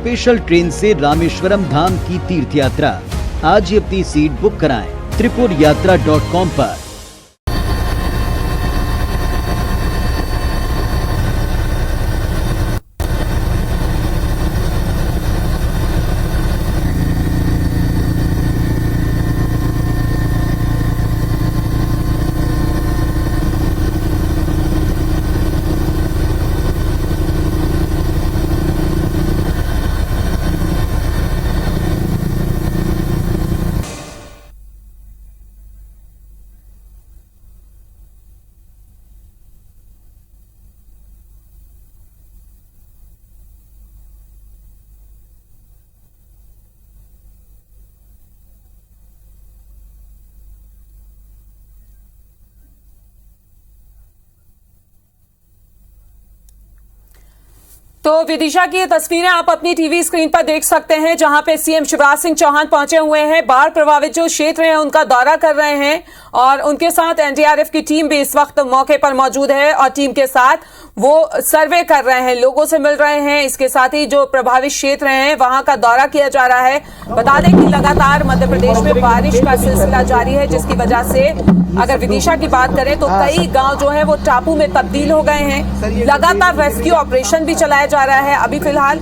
Special train से रामेश्वरम धाम की तीर्थ यात्रा। आज ही अपनी सीट बुक कराएं त्रिपुरयात्रा.com पर। तो विदिशा की ये तस्वीरें आप अपनी टीवी स्क्रीन पर देख सकते हैं, जहां पे सीएम शिवराज सिंह चौहान पहुंचे हुए हैं। बाढ़ प्रभावित जो क्षेत्र हैं उनका दौरा कर रहे हैं और उनके साथ एनडीआरएफ की टीम भी इस वक्त मौके पर मौजूद है और टीम के साथ वो सर्वे कर रहे हैं, लोगों से मिल रहे हैं। इसके साथ ही जो प्रभावित क्षेत्र हैं वहां का दौरा किया जा रहा है। बता दें कि लगातार मध्य प्रदेश में बारिश का सिलसिला जारी है, जिसकी वजह से अगर विदिशा की बात करें तो कई गांव जो है वो टापू में तब्दील हो गए हैं। लगातार रेस्क्यू ऑपरेशन भी चलाया जा रहा है। अभी फिलहाल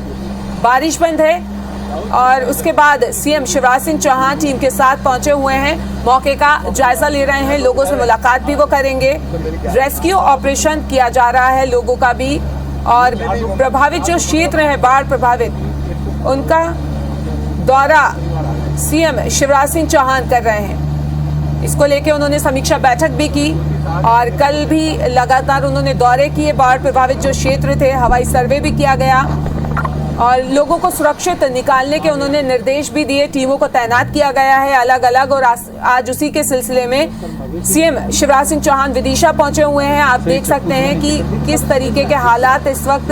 बारिश बंद है और उसके बाद सीएम शिवराज सिंह चौहान टीम के साथ पहुंचे हुए हैं, मौके का जायजा ले रहे हैं, लोगों से मुलाकात भी वो करेंगे। रेस्क्यू ऑपरेशन किया जा रहा है लोगों का भी, और प्रभावित जो क्षेत्र है बाढ़ प्रभावित, उनका दौरा सीएम शिवराज सिंह चौहान कर रहे हैं। इसको लेके उन्होंने समीक्षा बैठक भी की और कल भी लगातार उन्होंने दौरे किए। बाढ़ प्रभावित जो क्षेत्र थे, हवाई सर्वे भी किया गया और लोगों को सुरक्षित निकालने के उन्होंने निर्देश भी दिए। टीमों को तैनात किया गया है अलग अलग, और आज उसी के सिलसिले में सीएम शिवराज सिंह चौहान विदिशा पहुंचे हुए हैं। आप देख सकते हैं कि किस तरीके के हालात इस वक्त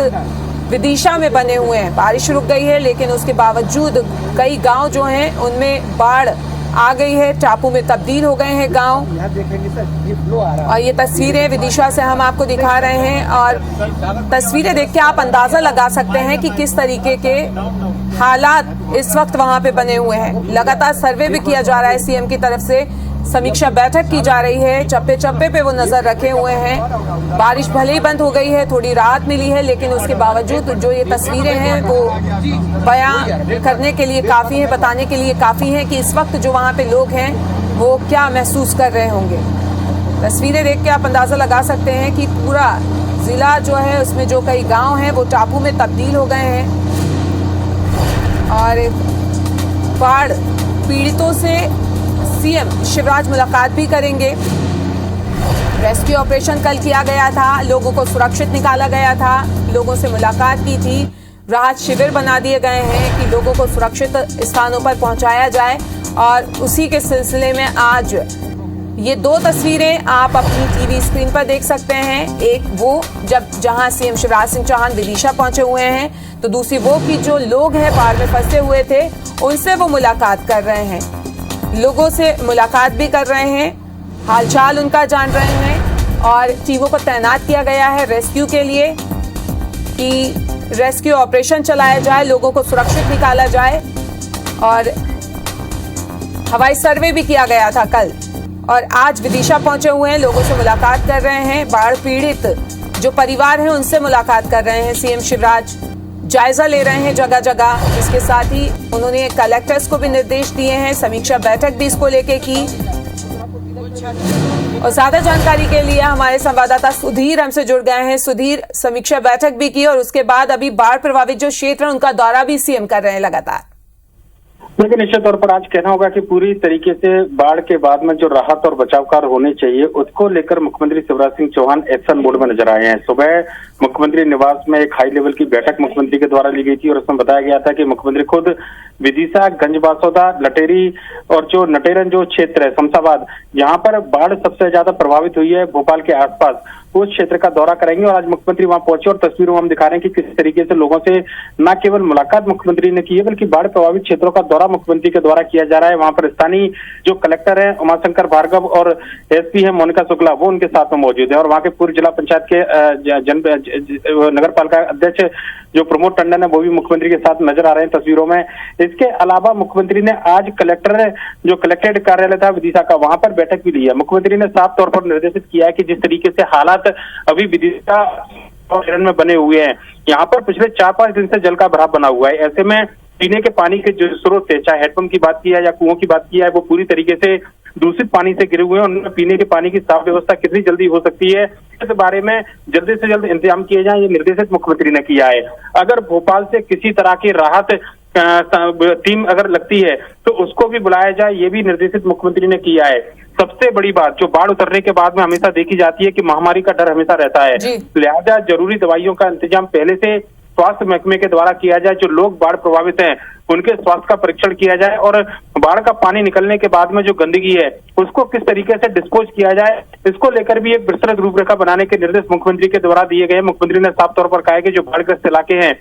विदिशा में बने हुए हैं। बारिश रुक गई है लेकिन उसके बावजूद कई गांव जो हैं उनमें बाढ़ आ गई है, टापू में तब्दील हो गए हैं गांव। और ये तस्वीरें विदिशा से हम आपको दिखा रहे हैं और तस्वीरें देख के आप अंदाजा लगा सकते हैं कि किस तरीके के हालात इस वक्त वहां पे बने हुए हैं। लगातार सर्वे भी किया जा रहा है सीएम की तरफ से, समीक्षा बैठक की जा रही है, चप्पे चप्पे पे वो नजर रखे हुए हैं। बारिश भले ही बंद हो गई है, थोड़ी राहत मिली है, लेकिन उसके बावजूद जो ये तस्वीरें हैं वो बयां करने के लिए काफी है, बताने के लिए काफी है कि इस वक्त जो वहां पे लोग हैं वो क्या महसूस कर रहे होंगे। तस्वीरें देख के आप अंदाजा लगा सकते हैं कि पूरा जिला जो है उसमें जो कई गाँव हैं वो टापू में तब्दील हो गए हैं और बाढ़ पीड़ितों से सीएम शिवराज मुलाकात भी करेंगे। रेस्क्यू ऑपरेशन कल किया गया था, लोगों को सुरक्षित निकाला गया था, लोगों से मुलाकात की थी, राहत शिविर बना दिए गए हैं कि लोगों को सुरक्षित स्थानों पर पहुंचाया जाए। और उसी के सिलसिले में आज ये दो तस्वीरें आप अपनी टीवी स्क्रीन पर देख सकते हैं। एक वो जहां सीएम शिवराज सिंह चौहान विदिशा पहुंचे हुए हैं, तो दूसरी वो कि जो लोग हैं बाढ़ में फंसे हुए थे उनसे वो मुलाकात कर रहे हैं, लोगों से मुलाकात भी कर रहे हैं, हालचाल उनका जान रहे हैं और टीमों को तैनात किया गया है रेस्क्यू के लिए कि रेस्क्यू ऑपरेशन चलाया जाए, लोगों को सुरक्षित निकाला जाए। और हवाई सर्वे भी किया गया था कल और आज विदिशा पहुंचे हुए हैं, लोगों से मुलाकात कर रहे हैं, बाढ़ पीड़ित जो परिवार हैं उनसे मुलाकात कर रहे हैं सीएम शिवराज, जायजा ले रहे हैं जगह जगह। इसके साथ ही उन्होंने कलेक्टर्स को भी निर्देश दिए हैं, समीक्षा बैठक भी इसको लेके की। और ज्यादा जानकारी के लिए हमारे संवाददाता सुधीर हमसे जुड़ गए हैं। सुधीर, समीक्षा बैठक भी की और उसके बाद अभी बाढ़ प्रभावित जो क्षेत्र है उनका दौरा भी सीएम कर रहे हैं लगातार। लेकिन निश्चित तौर पर आज कहना होगा कि पूरी तरीके से बाढ़ के बाद में जो राहत और बचाव कार्य होने चाहिए उसको लेकर मुख्यमंत्री शिवराज सिंह चौहान एक्शन मोड में नजर आए हैं। सुबह मुख्यमंत्री निवास में एक हाई लेवल की बैठक मुख्यमंत्री के द्वारा ली गई थी और उसमें बताया गया था कि मुख्यमंत्री खुद विदिशा, गंजबासौदा, लटेरी और जो नटेरन जो क्षेत्र है शमशाबाद, यहाँ पर बाढ़ सबसे ज्यादा प्रभावित हुई है भोपाल के आसपास, उस क्षेत्र का दौरा करेंगे। और आज मुख्यमंत्री वहां पहुंचे और तस्वीरों में हम दिखा रहे हैं कि किस तरीके से लोगों से न केवल मुलाकात मुख्यमंत्री ने की है बल्कि बाढ़ प्रभावित क्षेत्रों का दौरा मुख्यमंत्री के द्वारा किया जा रहा है। वहां पर स्थानीय जो कलेक्टर है उमाशंकर भार्गव और एसपी है मोनिका शुक्ला, वो उनके साथ में मौजूद है। और वहां के पूर्व जिला पंचायत के नगर पालिका अध्यक्ष जो प्रमोद टंडन है वो भी मुख्यमंत्री के साथ नजर आ रहे हैं तस्वीरों में। इसके अलावा मुख्यमंत्री ने आज जो कलेक्ट्रेट कार्यालय था विदिशा का, वहां पर बैठक भी ली है। मुख्यमंत्री ने साफ तौर पर निर्देशित किया है कि जिस तरीके से हालात अभी विदिशा में बने हुए हैं, यहाँ पर पिछले 4-5 दिन से जल का भराव बना हुआ है। ऐसे में पीने के पानी के जो स्रोत थे, चाहे हैंडपंप की बात की है या कुओं की बात की है, वो पूरी तरीके से दूषित पानी से गिरे हुए हैं। उनमें पीने के पानी की साफ व्यवस्था कितनी जल्दी हो सकती है, इस बारे में जल्दी से जल्द इंतजाम किए जाए, ये निर्देशित मुख्यमंत्री ने किया है। अगर भोपाल से किसी तरह की राहत टीम अगर लगती है तो उसको भी बुलाया जाए, ये भी निर्देशित मुख्यमंत्री ने किया है। सबसे बड़ी बात जो बाढ़ उतरने के बाद में हमेशा देखी जाती है कि महामारी का डर हमेशा रहता है, लिहाजा जरूरी दवाइयों का इंतजाम पहले से स्वास्थ्य महकमे के द्वारा किया जाए। जो लोग बाढ़ प्रभावित हैं उनके स्वास्थ्य का परीक्षण किया जाए और बाढ़ का पानी निकलने के बाद में जो गंदगी है उसको किस तरीके से डिस्पोज किया जाए, इसको लेकर भी एक विस्तृत रूपरेखा बनाने के निर्देश मुख्यमंत्री के द्वारा दिए गए। मुख्यमंत्री ने साफ तौर पर कहा है कि जो बाढ़ग्रस्त इलाके हैं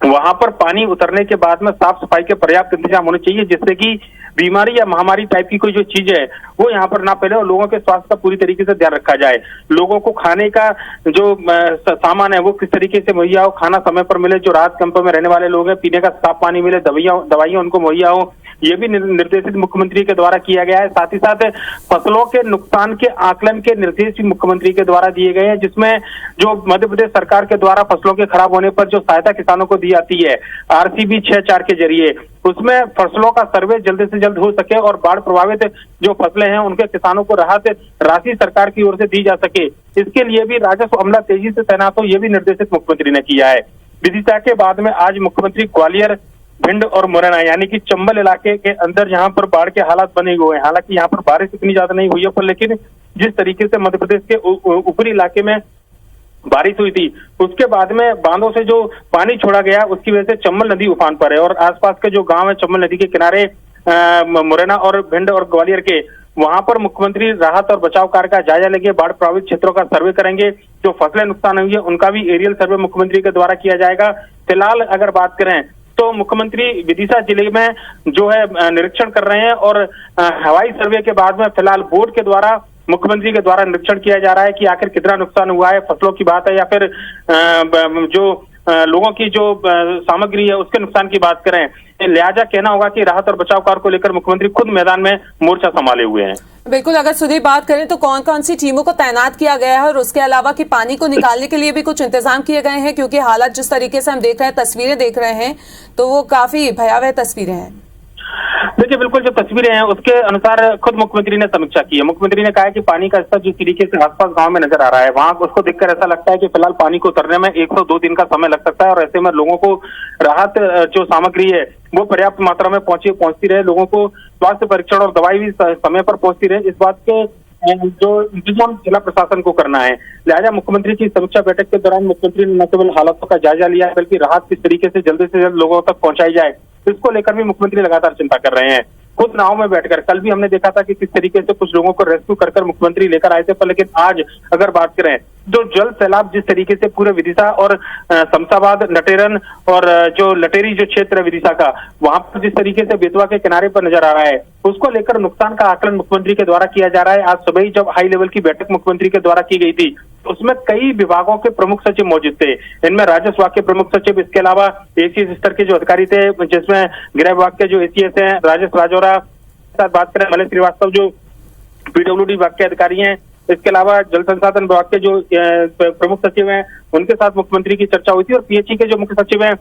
वहां पर पानी उतरने के बाद में साफ सफाई के पर्याप्त इंतजाम होने चाहिए, जिससे कि बीमारी या महामारी टाइप की कोई जो चीज है वो यहाँ पर ना फैले और लोगों के स्वास्थ्य का पूरी तरीके से ध्यान रखा जाए। लोगों को खाने का जो सामान है वो किस तरीके से मुहैया हो, खाना समय पर मिले, जो राहत कैंपों में रहने वाले लोग हैं पीने का साफ पानी मिले, दवाइयां उनको मुहैया हो, ये भी निर्देशित मुख्यमंत्री के द्वारा किया गया है। साथ ही साथ फसलों के नुकसान के आकलन के निर्देश भी मुख्यमंत्री के द्वारा दिए गए हैं, जिसमें जो मध्य प्रदेश सरकार के द्वारा फसलों के खराब होने पर जो सहायता किसानों को दी जाती है RCB 6-4 के जरिए, उसमें फसलों का सर्वे जल्द से जल्द हो सके और बाढ़ प्रभावित जो फसलें हैं उनके किसानों को राहत राशि सरकार की ओर से दी जा सके, इसके लिए भी राजस्व अमला तेजी से तैनात हो, ये भी निर्देशित मुख्यमंत्री ने किया है। विदिशा के बाद में आज मुख्यमंत्री ग्वालियर, भिंड और मुरैना यानी कि चंबल इलाके के अंदर जहां पर बाढ़ के हालात बने हुए हैं, हालांकि यहाँ पर बारिश इतनी ज्यादा नहीं हुई है, पर लेकिन जिस तरीके से मध्य प्रदेश के ऊपरी इलाके में बारिश हुई थी उसके बाद में बांधों से जो पानी छोड़ा गया उसकी वजह से चंबल नदी उफान पर है और आसपास के जो गांव है चंबल नदी के किनारे मुरैना और भिंड और ग्वालियर के, वहां पर मुख्यमंत्री राहत और बचाव कार्य का जायजा लेंगे, बाढ़ प्रभावित क्षेत्रों का सर्वे करेंगे, जो फसलें नुकसान हुई है उनका भी एरियल सर्वे मुख्यमंत्री के द्वारा किया जाएगा। फिलहाल अगर बात करें तो मुख्यमंत्री विदिशा जिले में जो है निरीक्षण कर रहे हैं और हवाई सर्वे के बाद में फिलहाल बोर्ड के द्वारा मुख्यमंत्री के द्वारा निरीक्षण किया जा रहा है कि आखिर कितना नुकसान हुआ है, फसलों की बात है या फिर जो लोगों की जो सामग्री है उसके नुकसान की बात करें। लिहाजा कहना होगा कि राहत और बचाव कार्य को लेकर मुख्यमंत्री खुद मैदान में मोर्चा संभाले हुए हैं। बिल्कुल, अगर सुधीर बात करें तो कौन कौन सी टीमों को तैनात किया गया है और उसके अलावा कि पानी को निकालने के लिए भी कुछ इंतजाम किए गए हैं, क्योंकि हालात जिस तरीके से हम देख रहे हैं, तस्वीरें देख रहे हैं तो वो काफी भयावह तस्वीरें हैं। देखिए बिल्कुल जो तस्वीरें हैं उसके अनुसार खुद मुख्यमंत्री ने समीक्षा की है। मुख्यमंत्री ने कहा है कि पानी का स्तर जिस तरीके से आसपास गांव में नजर आ रहा है वहां उसको देखकर ऐसा लगता है कि फिलहाल पानी को उतरने में 102 दिन का समय लग सकता है और ऐसे में लोगों को राहत जो सामग्री है वो पर्याप्त मात्रा में पहुंचती रहे, लोगों को स्वास्थ्य परीक्षण और दवाई भी समय पर पहुंचती रहे, इस बात के जो इंतजाम जिला प्रशासन को करना है। लिहाजा मुख्यमंत्री की समीक्षा बैठक के दौरान मुख्यमंत्री ने न केवल हालातों का जायजा लिया बल्कि राहत किस तरीके से जल्द लोगों तक पहुंचाई जाए इसको लेकर भी मुख्यमंत्री लगातार चिंता कर रहे हैं। खुद नाव में बैठकर कल भी हमने देखा था कि किस तरीके से कुछ लोगों को रेस्क्यू कर मुख्यमंत्री लेकर आए थे, पर लेकिन आज अगर बात करें जो जल सैलाब जिस तरीके से पूरे विदिशा और शमशाबाद, नटेरन और जो लटेरी जो क्षेत्र है विदिशा का, वहां पर जिस तरीके से बेतवा के किनारे पर नजर आ रहा है उसको लेकर नुकसान का आकलन मुख्यमंत्री के द्वारा किया जा रहा है। आज सुबह ही जब हाई लेवल की बैठक मुख्यमंत्री के द्वारा की गई थी उसमें कई विभागों के प्रमुख सचिव मौजूद थे, इनमें राजस्व के प्रमुख सचिव, इसके अलावा ACS स्तर के जो अधिकारी थे जिसमें गृह विभाग के जो ACS हैं राजेश राजौरा, साथ बात करें मलय श्रीवास्तव जो PWD विभाग के अधिकारी हैं, इसके अलावा जल संसाधन विभाग के जो प्रमुख सचिव हैं उनके साथ मुख्यमंत्री की चर्चा हुई थी और PHE के जो मुख्य सचिव हैं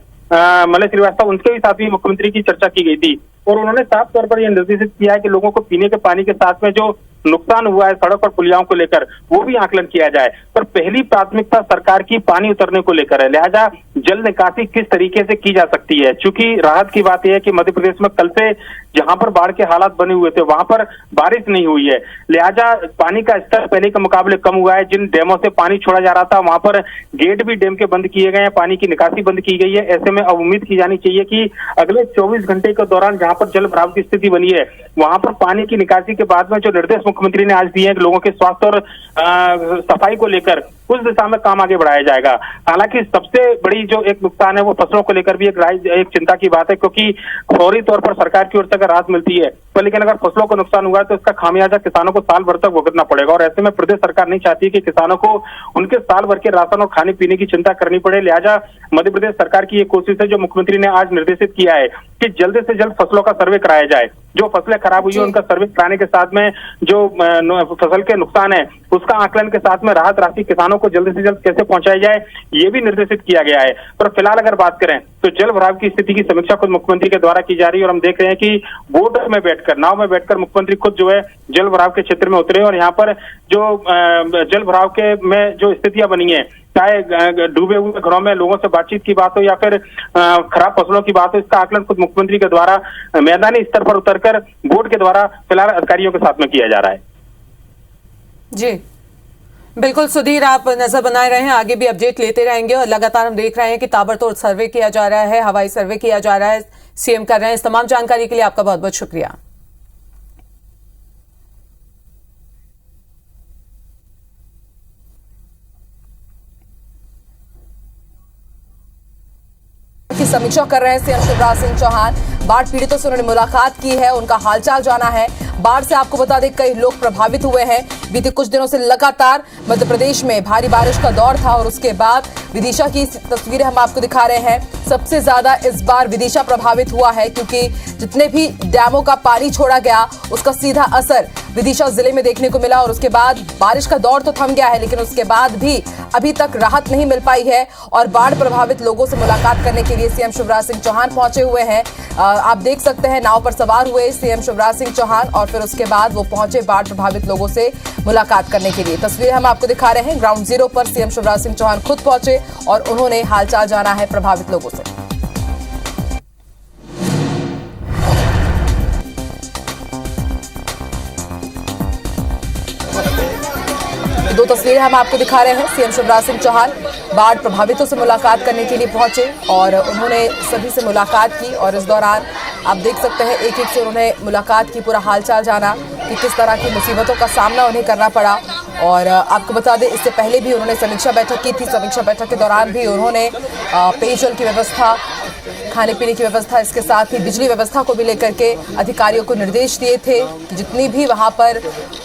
मलय श्रीवास्तव उनके भी साथ भी मुख्यमंत्री की चर्चा की गई थी और उन्होंने साफ तौर पर यह निर्देशित किया है कि लोगों को पीने के पानी के साथ में जो नुकसान हुआ है सड़क और पुलियाओं को लेकर वो भी आकलन किया जाए, पर पहली प्राथमिकता सरकार की पानी उतरने को लेकर है। लिहाजा जल निकासी किस तरीके से की जा सकती है, चूंकि राहत की बात यह है कि मध्य प्रदेश में कल से जहां पर बाढ़ के हालात बने हुए थे वहां पर बारिश नहीं हुई है, लिहाजा पानी का स्तर पहले के मुकाबले कम हुआ है। जिन डैमों से पानी छोड़ा जा रहा था वहां पर गेट भी डैम के बंद किए गए हैं, पानी की निकासी बंद की गई है। ऐसे में अब उम्मीद की जानी चाहिए कि अगले 24 घंटे के दौरान जहां पर जल भराव की स्थिति बनी है वहां पर पानी की निकासी के बाद में जो निर्देश मुख्यमंत्री ने आज दिए हैं कि लोगों के स्वास्थ्य और सफाई को लेकर उस दिशा में काम आगे बढ़ाया जाएगा। हालांकि सबसे बड़ी जो एक नुकसान है वो फसलों को लेकर भी एक चिंता की बात है, क्योंकि फौरी तौर पर सरकार की ओर से अगर राहत मिलती है तो, लेकिन अगर फसलों को नुकसान हुआ तो इसका खामियाजा किसानों को साल भर तक भुगतना पड़ेगा। और ऐसे में प्रदेश सरकार नहीं चाहती कि किसानों को उनके साल भर के राशन और खाने पीने की चिंता करनी पड़े। लिहाजा मध्य प्रदेश सरकार की ये कोशिश है, जो मुख्यमंत्री ने आज निर्देशित किया है कि जल्द से जल्द फसलों का सर्वे कराया जाए। जो फसलें खराब हुई है उनका सर्वे कराने के साथ में जो फसल के नुकसान है उसका आकलन के साथ में राहत राशि किसानों को जल्द से जल्द कैसे पहुंचाई जाए, ये भी निर्देशित किया गया है। पर फिलहाल अगर बात करें तो जल भराव की स्थिति की समीक्षा खुद मुख्यमंत्री के द्वारा की जा रही है और हम देख रहे हैं कि बोट में बैठकर, नाव में बैठकर मुख्यमंत्री खुद जो है जल भराव के क्षेत्र में उतरे और यहाँ पर जो जल भराव के में जो स्थितियां बनी है, चाहे डूबे हुए घरों में लोगों से बातचीत की बात हो या फिर खराब फसलों की बात हो, इसका आकलन खुद मुख्यमंत्री के द्वारा मैदानी स्तर पर उतरकर बोर्ड के द्वारा फिलहाल अधिकारियों के साथ में किया जा रहा है। जी बिल्कुल सुधीर, आप नजर बनाए रहे हैं, आगे भी अपडेट लेते रहेंगे और लगातार हम देख रहे हैं कि ताबड़तोड़ सर्वे किया जा रहा है, हवाई सर्वे किया जा रहा है, सीएम कर रहे हैं। इस तमाम जानकारी के लिए आपका बहुत बहुत शुक्रिया। की समीक्षा कर रहे हैं सीएम शिवराज सिंह चौहान। बाढ़ पीड़ितों से उन्होंने मुलाकात की है, उनका हालचाल जाना है। बाढ़ से आपको बता दें कई लोग प्रभावित हुए हैं। बीते कुछ दिनों से लगातार मध्य प्रदेश में भारी बारिश का दौर था और उसके बाद विदिशा की तस्वीरें हम आपको दिखा रहे हैं। सबसे ज्यादा इस बार विदिशा प्रभावित हुआ है क्योंकि जितने भी डैमों का पानी छोड़ा गया उसका सीधा असर विदिशा जिले में देखने को मिला और उसके बाद बारिश का दौर तो थम गया है, लेकिन उसके बाद भी अभी तक राहत नहीं मिल पाई है और बाढ़ प्रभावित लोगों से मुलाकात करने के लिए सीएम शिवराज सिंह चौहान पहुंचे हुए हैं। आप देख सकते हैं नाव पर सवार हुए सीएम शिवराज सिंह चौहान और फिर उसके बाद वो पहुंचे बाढ़ प्रभावित लोगों से मुलाकात करने के लिए। तस्वीरें हम आपको दिखा रहे हैं, ग्राउंड जीरो पर सीएम शिवराज सिंह चौहान खुद पहुंचे और उन्होंने हालचाल जाना है प्रभावित लोगों से। दो तस्वीरें हम आपको दिखा रहे हैं, सीएम शिवराज सिंह चौहान बाढ़ प्रभावितों से मुलाकात करने के लिए पहुंचे और उन्होंने सभी से मुलाकात की और इस दौरान आप देख सकते हैं एक एक से उन्होंने मुलाकात की, पूरा हालचाल जाना कि किस तरह की मुसीबतों का सामना उन्हें करना पड़ा। और आपको बता दें इससे पहले भी उन्होंने समीक्षा बैठक की थी। समीक्षा बैठक के दौरान भी उन्होंने पेयजल की व्यवस्था, खाने पीने की व्यवस्था, इसके साथ ही बिजली व्यवस्था को भी लेकर के अधिकारियों को निर्देश दिए थे कि जितनी भी वहां पर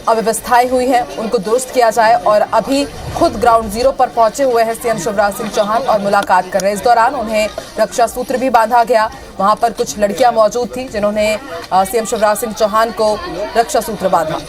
अव्यवस्थाएं हुई हैं उनको दुरुस्त किया जाए। और अभी खुद ग्राउंड जीरो पर पहुंचे हुए हैं सीएम शिवराज सिंह चौहान और मुलाकात कर रहे हैं। इस दौरान उन्हें रक्षा सूत्र भी बांधा गया। वहां पर कुछ लड़कियां मौजूद थी जिन्होंने सीएम शिवराज सिंह चौहान को रक्षा सूत्र बांधा।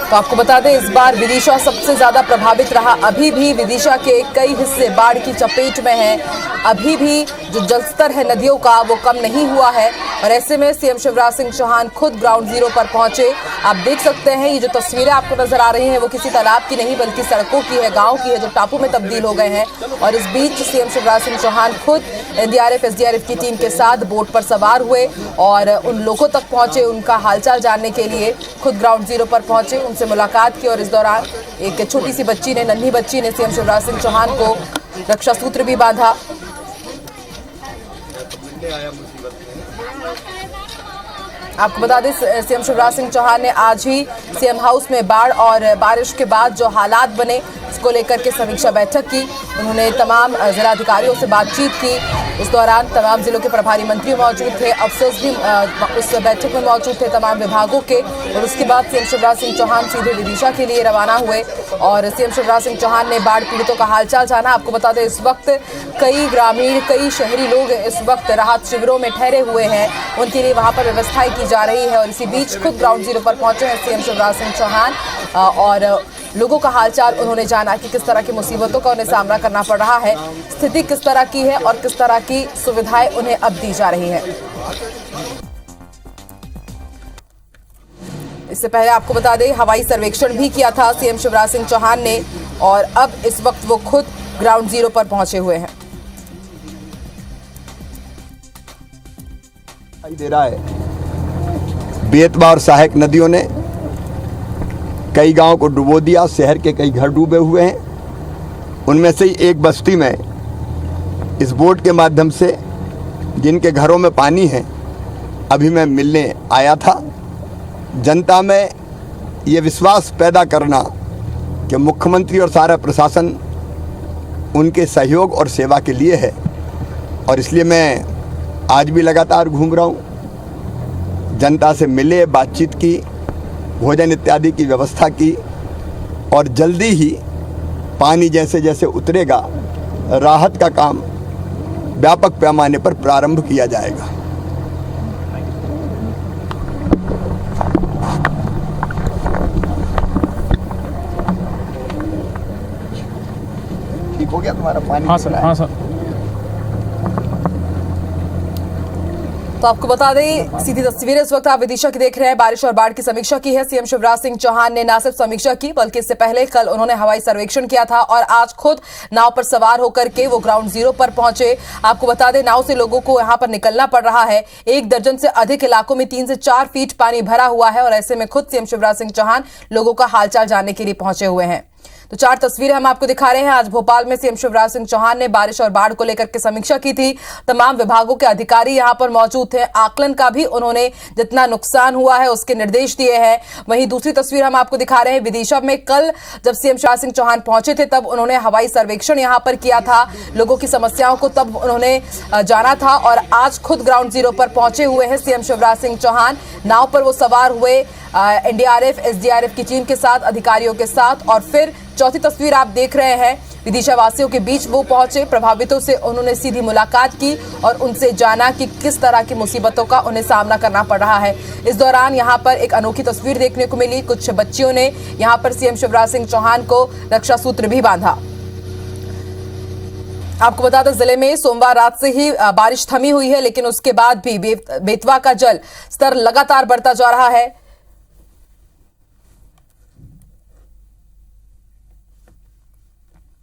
तो आपको बता दें इस बार विदिशा सबसे ज्यादा प्रभावित रहा। अभी भी विदिशा के कई हिस्से बाढ़ की चपेट में हैं। अभी भी जो जलस्तर है नदियों का वो कम नहीं हुआ है और ऐसे में सीएम शिवराज सिंह चौहान खुद ग्राउंड जीरो पर पहुंचे। आप देख सकते हैं ये जो तस्वीरें आपको नजर आ रही हैं वो किसी तालाब की नहीं बल्कि सड़कों की है, गांव की है जो टापू में तब्दील हो गए हैं। और इस बीच सीएम शिवराज सिंह चौहान खुद एनडीआरएफ एसडीआरएफ की टीम के साथ बोट पर सवार हुए और उन लोगों तक पहुंचे, उनका हालचाल जानने के लिए खुद ग्राउंड जीरो पर पहुंचे, उनसे मुलाकात की। और इस दौरान एक छोटी सी बच्ची ने, नन्ही बच्ची ने सीएम शिवराज सिंह चौहान को रक्षा सूत्र भी बांधा। आपको बता दें सीएम शिवराज सिंह चौहान ने आज ही सीएम हाउस में बाढ़ और बारिश के बाद जो हालात बने इसको लेकर के समीक्षा बैठक की। उन्होंने तमाम जिलाधिकारियों से बातचीत की। इस दौरान तमाम जिलों के प्रभारी मंत्री मौजूद थे, अफसर्स भी उस बैठक में मौजूद थे तमाम विभागों के। और उसके बाद सीएम शिवराज सिंह चौहान सीधे विदिशा के लिए रवाना हुए और सीएम शिवराज सिंह चौहान ने बाढ़ पीड़ितों का हालचाल जाना। आपको बता दें इस वक्त कई ग्रामीण, कई शहरी लोग इस वक्त राहत शिविरों में ठहरे हुए हैं, उनके लिए वहां पर व्यवस्थाएं की जा रही है। और इसी बीच खुद ग्राउंड जीरो पर पहुंचे हैं सीएम शिवराज सिंह चौहान और लोगों का हालचाल उन्होंने जाना कि किस तरह की मुसीबतों का उन्हें सामना करना पड़ रहा है, स्थिति किस तरह की है और किस तरह की सुविधाएं उन्हें अब दी जा रही हैं। इससे पहले आपको बता दें हवाई सर्वेक्षण भी किया था सीएम शिवराज सिंह चौहान ने और अब इस वक्त वो खुद ग्राउंड जीरो पर पहुंचे हुए हैं। दे रहा है बेतवा और सहायक नदियों ने कई गांवों को डुबो दिया, शहर के कई घर डूबे हुए हैं। उनमें से ही एक बस्ती में इस बोट के माध्यम से जिनके घरों में पानी है अभी मैं मिलने आया था। जनता में ये विश्वास पैदा करना कि मुख्यमंत्री और सारा प्रशासन उनके सहयोग और सेवा के लिए है, और इसलिए मैं आज भी लगातार घूम रहा हूँ। जनता से मिले, बातचीत की, भोजन इत्यादि की व्यवस्था की, और जल्दी ही पानी जैसे जैसे उतरेगा राहत का काम व्यापक पैमाने पर प्रारंभ किया जाएगा। ठीक हो गया तुम्हारा पानी? हाँ सर, हाँ सर। तो आपको बता दें, सीधी तस्वीरें इस वक्त आप विदिशा की देख रहे हैं। बारिश और बाढ़ की समीक्षा की है सीएम शिवराज सिंह चौहान ने। न सिर्फ समीक्षा की बल्कि इससे पहले कल उन्होंने हवाई सर्वेक्षण किया था और आज खुद नाव पर सवार होकर के वो ग्राउंड जीरो पर पहुंचे। आपको बता दें, नाव से लोगों को यहां पर निकलना पड़ रहा है। 1 दर्जन से अधिक इलाकों में 3 से 4 फीट पानी भरा हुआ है और ऐसे में खुद सीएम शिवराज सिंह चौहान लोगों का हालचाल जानने के लिए पहुंचे हुए हैं। तो 4 तस्वीरें हम आपको दिखा रहे हैं। आज भोपाल में सीएम शिवराज सिंह चौहान ने बारिश और बाढ़ को लेकर के समीक्षा की थी। तमाम विभागों के अधिकारी यहां पर मौजूद थे। आकलन का भी उन्होंने जितना नुकसान हुआ है उसके निर्देश दिए हैं। वहीं दूसरी तस्वीर हम आपको दिखा रहे हैं विदिशा में। कल जब सीएम शिवराज सिंह चौहान पहुंचे थे तब उन्होंने हवाई सर्वेक्षण यहां पर किया था। लोगों की समस्याओं को तब उन्होंने जाना था और आज खुद ग्राउंड जीरो पर पहुंचे हुए हैं सीएम शिवराज सिंह चौहान। नाव पर वो सवार हुए एनडीआरएफ, एसडीआरएफ की टीम के साथ, अधिकारियों के साथ। और फिर चौथी तस्वीर आप देख रहे हैं, विदिशा वासियों के बीच वो पहुंचे। प्रभावितों से उन्होंने सीधी मुलाकात की और उनसे जाना कि किस तरह की मुसीबतों का उन्हें सामना करना पड़ रहा है। इस दौरान यहां पर एक अनोखी तस्वीर देखने को मिली। कुछ बच्चियों ने यहां पर सीएम शिवराज सिंह चौहान को रक्षा सूत्र भी बांधा। आपको बता दें, जिले में सोमवार रात से ही बारिश थमी हुई है, लेकिन उसके बाद भी बेतवा का जल स्तर लगातार बढ़ता जा रहा है।